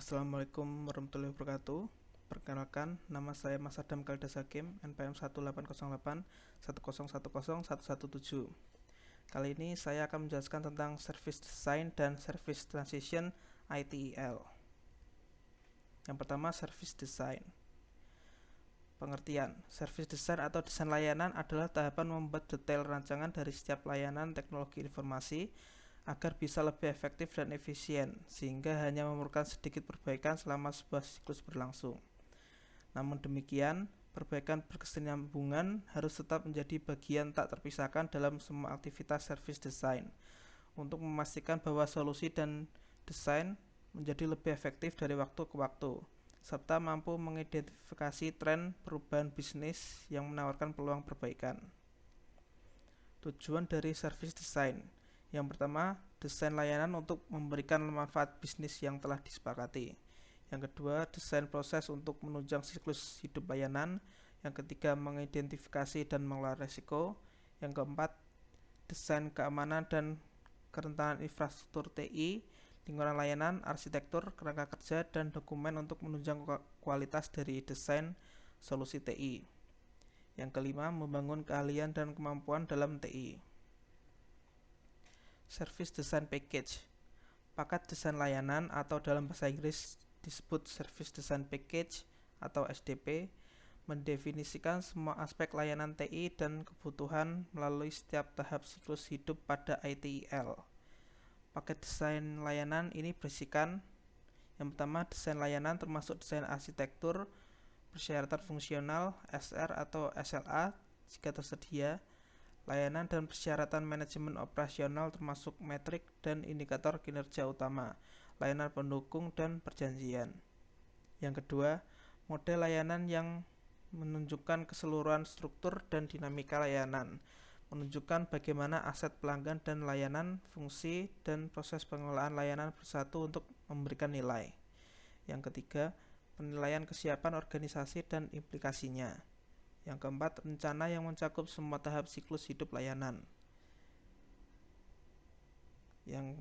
Assalamualaikum warahmatullahi wabarakatuh. Perkenalkan, nama saya Mas Adam Kaldas Hakim, NPM 18081010117. Kali ini saya akan menjelaskan tentang Service Design dan Service Transition ITIL. Yang pertama, Service Design. Pengertian, Service Design atau desain layanan adalah tahapan membuat detail rancangan dari setiap layanan teknologi informasi agar bisa lebih efektif dan efisien, sehingga hanya memerlukan sedikit perbaikan selama sebuah siklus berlangsung. Namun demikian, perbaikan berkesinambungan harus tetap menjadi bagian tak terpisahkan dalam semua aktivitas service design, untuk memastikan bahwa solusi dan desain menjadi lebih efektif dari waktu ke waktu, serta mampu mengidentifikasi tren perubahan bisnis yang menawarkan peluang perbaikan. Tujuan dari service design. Yang pertama, desain layanan untuk memberikan manfaat bisnis yang telah disepakati. Yang kedua, desain proses untuk menunjang siklus hidup layanan. Yang ketiga, mengidentifikasi dan mengelola risiko. Yang keempat, desain keamanan dan kerentanan infrastruktur TI, lingkungan layanan, arsitektur, kerangka kerja, dan dokumen untuk menunjang kualitas dari desain solusi TI. Yang kelima, membangun keahlian dan kemampuan dalam TI. Service Design Package. Paket desain layanan atau dalam bahasa Inggris disebut Service Design Package atau SDP, mendefinisikan semua aspek layanan TI dan kebutuhan melalui setiap tahap siklus hidup pada ITIL. Paket desain layanan ini berisikan yang pertama, desain layanan termasuk desain arsitektur, persyaratan fungsional, SR atau SLA jika tersedia, layanan dan persyaratan manajemen operasional termasuk metrik dan indikator kinerja utama, layanan pendukung dan perjanjian. Yang kedua, model layanan yang menunjukkan keseluruhan struktur dan dinamika layanan, menunjukkan bagaimana aset pelanggan dan layanan, fungsi, dan proses pengelolaan layanan bersatu untuk memberikan nilai. Yang ketiga, penilaian kesiapan organisasi dan implikasinya. Yang keempat, rencana yang mencakup semua tahap siklus hidup layanan. Yang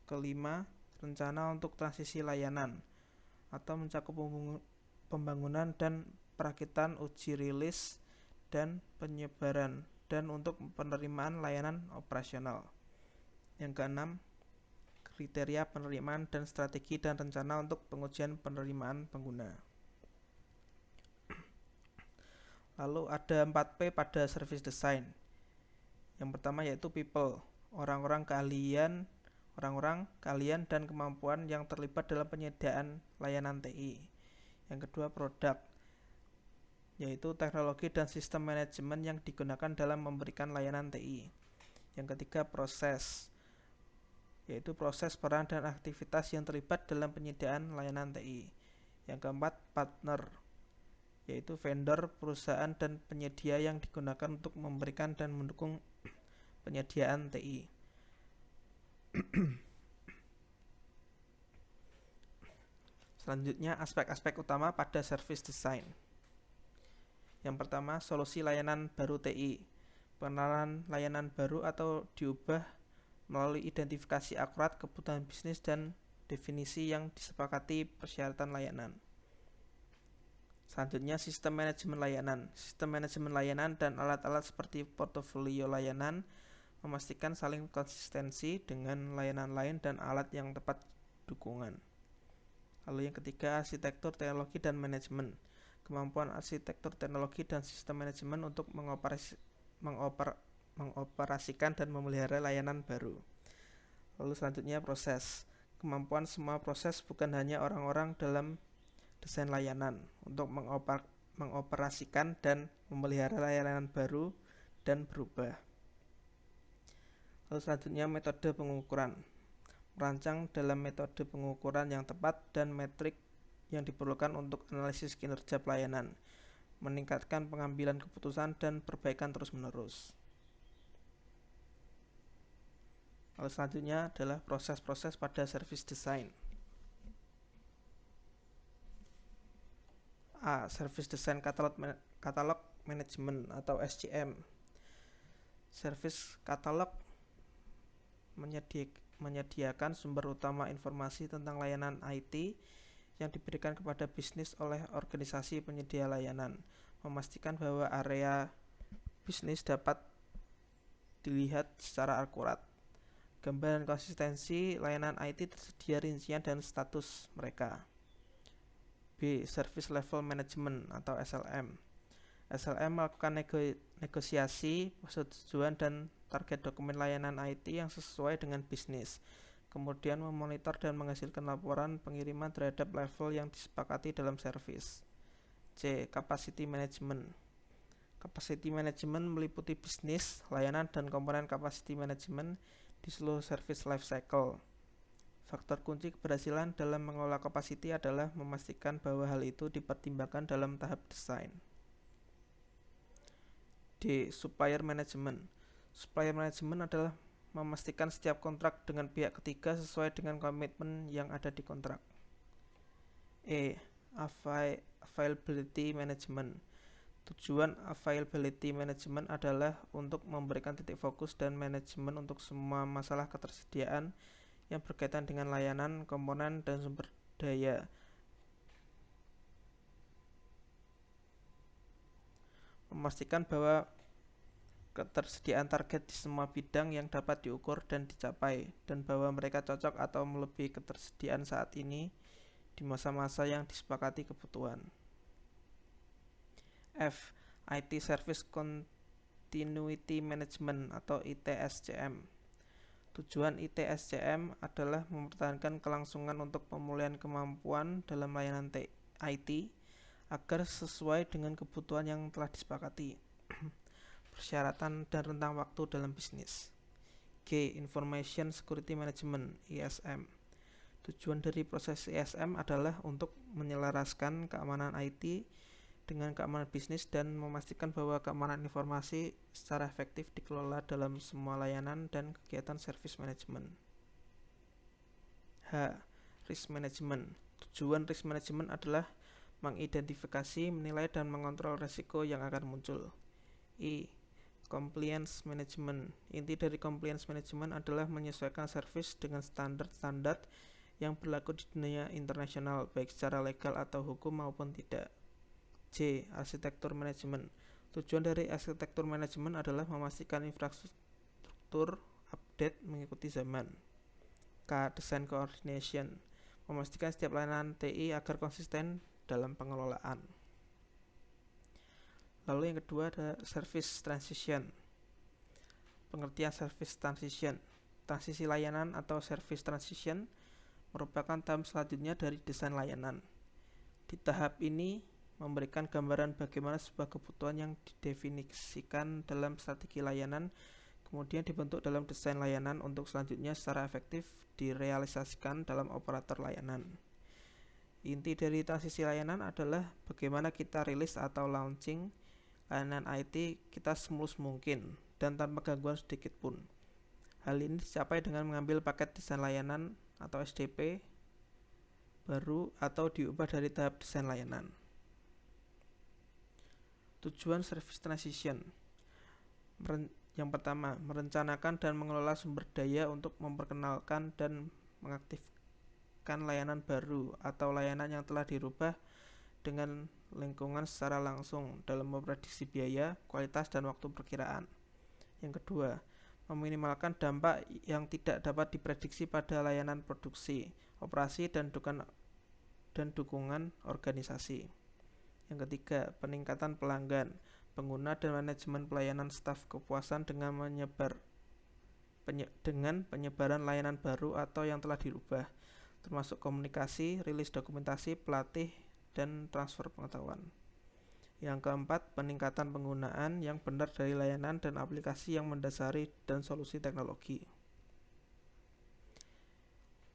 kelima, rencana untuk transisi layanan atau mencakup pembangunan dan perakitan, uji rilis, dan penyebaran, dan untuk penerimaan layanan operasional. Yang keenam, kriteria penerimaan dan strategi dan rencana untuk pengujian penerimaan pengguna. Lalu ada 4P pada service design. Yang pertama yaitu people, orang-orang keahlian dan kemampuan yang terlibat dalam penyediaan layanan TI. Yang kedua produk, yaitu teknologi dan sistem manajemen yang digunakan dalam memberikan layanan TI. Yang ketiga proses, yaitu proses peran dan aktivitas yang terlibat dalam penyediaan layanan TI. Yang keempat partner, yaitu vendor, perusahaan, dan penyedia yang digunakan untuk memberikan dan mendukung penyediaan TI. Selanjutnya, aspek-aspek utama pada service design. Yang pertama, solusi layanan baru TI. Pengenalan layanan baru atau diubah melalui identifikasi akurat kebutuhan bisnis dan definisi yang disepakati persyaratan layanan. Selanjutnya, sistem manajemen layanan. Sistem manajemen layanan dan alat-alat seperti portofolio layanan memastikan saling konsistensi dengan layanan lain dan alat yang tepat dukungan. Lalu yang ketiga, arsitektur teknologi dan manajemen. Kemampuan arsitektur teknologi dan sistem manajemen untuk mengoperasikan dan memelihara layanan baru. Lalu selanjutnya proses. Kemampuan semua proses, bukan hanya orang-orang dalam desain layanan, untuk mengoperasikan dan memelihara layanan baru dan berubah. Lalu selanjutnya metode pengukuran. Merancang dalam metode pengukuran yang tepat dan metrik yang diperlukan untuk analisis kinerja pelayanan, meningkatkan pengambilan keputusan dan perbaikan terus-menerus. Lalu selanjutnya adalah proses-proses pada service design. A. Service Design Catalog Management atau SCM. Service Catalog menyediakan sumber utama informasi tentang layanan IT yang diberikan kepada bisnis oleh organisasi penyedia layanan, memastikan bahwa area bisnis dapat dilihat secara akurat. Gambaran konsistensi layanan IT tersedia rincian dan status mereka. B. Service Level Management atau SLM. SLM melakukan negosiasi, persetujuan dan target dokumen layanan IT yang sesuai dengan bisnis. Kemudian memonitor dan menghasilkan laporan pengiriman terhadap level yang disepakati dalam service. C. Capacity Management. Capacity Management meliputi bisnis, layanan, dan komponen capacity management di seluruh service life cycle. Faktor kunci keberhasilan dalam mengelola capacity adalah memastikan bahwa hal itu dipertimbangkan dalam tahap desain. D. Supplier Management. Supplier Management adalah memastikan setiap kontrak dengan pihak ketiga sesuai dengan komitmen yang ada di kontrak. E. Availability Management. Tujuan Availability Management adalah untuk memberikan titik fokus dan manajemen untuk semua masalah ketersediaan yang berkaitan dengan layanan, komponen, dan sumber daya. Memastikan bahwa ketersediaan target di semua bidang yang dapat diukur dan dicapai, dan bahwa mereka cocok atau melebihi ketersediaan saat ini di masa-masa yang disepakati kebutuhan. F. IT Service Continuity Management atau ITSCM. Tujuan ITSCM adalah mempertahankan kelangsungan untuk pemulihan kemampuan dalam layanan IT agar sesuai dengan kebutuhan yang telah disepakati, persyaratan dan rentang waktu dalam bisnis. G. Information Security Management (ISM). Tujuan dari proses ISM adalah untuk menyelaraskan keamanan IT dengan keamanan bisnis dan memastikan bahwa keamanan informasi secara efektif dikelola dalam semua layanan dan kegiatan service management. H. Risk Management. Tujuan risk management adalah mengidentifikasi, menilai, dan mengontrol risiko yang akan muncul. I. Compliance Management. Inti dari compliance management adalah menyesuaikan service dengan standar-standar yang berlaku di dunia internasional, baik secara legal atau hukum maupun tidak. J. Arsitektur Manajemen. Tujuan dari arsitektur manajemen adalah memastikan infrastruktur update mengikuti zaman. K. Design Coordination. Memastikan setiap layanan TI agar konsisten dalam pengelolaan. Lalu yang kedua ada Service Transition. Pengertian Service Transition. Transisi layanan atau Service Transition merupakan tahap selanjutnya dari desain layanan. Di tahap ini memberikan gambaran bagaimana sebuah kebutuhan yang didefinisikan dalam strategi layanan kemudian dibentuk dalam desain layanan untuk selanjutnya secara efektif direalisasikan dalam operator layanan. Inti dari transisi layanan adalah bagaimana kita rilis atau launching layanan IT kita semulus mungkin dan tanpa gangguan sedikit pun. Hal ini dicapai dengan mengambil paket desain layanan atau SDP baru atau diubah dari tahap desain layanan. Tujuan Service Transition. Yang pertama, merencanakan dan mengelola sumber daya untuk memperkenalkan dan mengaktifkan layanan baru atau layanan yang telah dirubah dengan lingkungan secara langsung dalam memprediksi biaya, kualitas, dan waktu perkiraan. Yang kedua, meminimalkan dampak yang tidak dapat diprediksi pada layanan produksi, operasi, dan dukungan organisasi. Yang ketiga, peningkatan pelanggan, pengguna, dan manajemen pelayanan staf kepuasan dengan penyebaran layanan baru atau yang telah dirubah, termasuk komunikasi, rilis dokumentasi, pelatih, dan transfer pengetahuan. Yang keempat, peningkatan penggunaan yang benar dari layanan dan aplikasi yang mendasari dan solusi teknologi.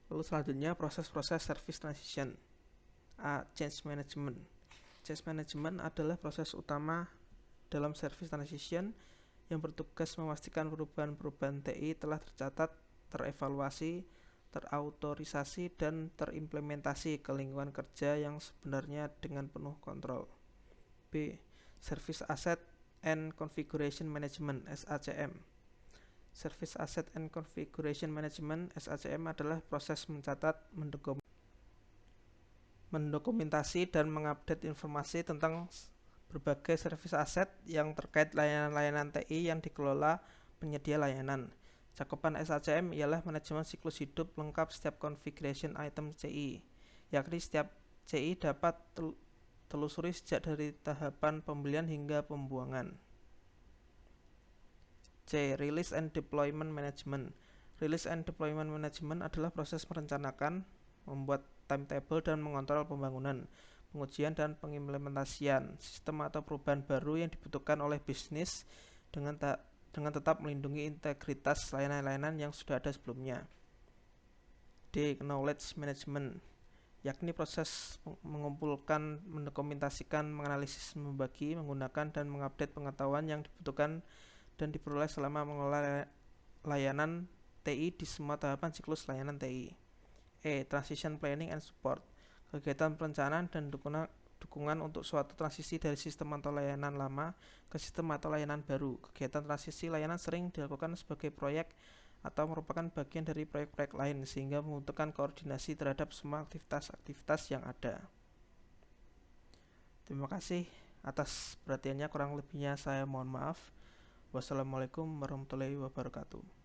Lalu selanjutnya proses-proses service transition. A. Change Management. Change Management adalah proses utama dalam service transition yang bertugas memastikan perubahan-perubahan TI telah tercatat, terevaluasi, terautorisasi, dan terimplementasi ke lingkungan kerja yang sebenarnya dengan penuh kontrol. B. Service Asset and Configuration Management (SACM). Service Asset and Configuration Management (SACM) adalah proses mencatat, mendokumentasi, dan mengupdate informasi tentang berbagai service aset yang terkait layanan-layanan TI yang dikelola penyedia layanan. Cakupan SACM ialah manajemen siklus hidup lengkap setiap configuration item CI, yakni setiap CI dapat telusuri sejak dari tahapan pembelian hingga pembuangan. C. Release and Deployment Management. Release and Deployment Management adalah proses merencanakan, membuat timetable dan mengontrol pembangunan, pengujian dan pengimplementasian sistem atau perubahan baru yang dibutuhkan oleh bisnis dengan tetap melindungi integritas layanan-layanan yang sudah ada sebelumnya. D. Knowledge Management, yakni proses mengumpulkan, mendokumentasikan, menganalisis, membagi, menggunakan, dan mengupdate pengetahuan yang dibutuhkan dan diperoleh selama mengelola layanan TI di semua tahapan siklus layanan TI. E. Transition Planning and Support, kegiatan perencanaan dan dukungan untuk suatu transisi dari sistem atau layanan lama ke sistem atau layanan baru. Kegiatan transisi layanan sering dilakukan sebagai proyek atau merupakan bagian dari proyek-proyek lain, sehingga membutuhkan koordinasi terhadap semua aktivitas-aktivitas yang ada. Terima kasih atas perhatiannya, kurang lebihnya saya mohon maaf. Wassalamualaikum warahmatullahi wabarakatuh.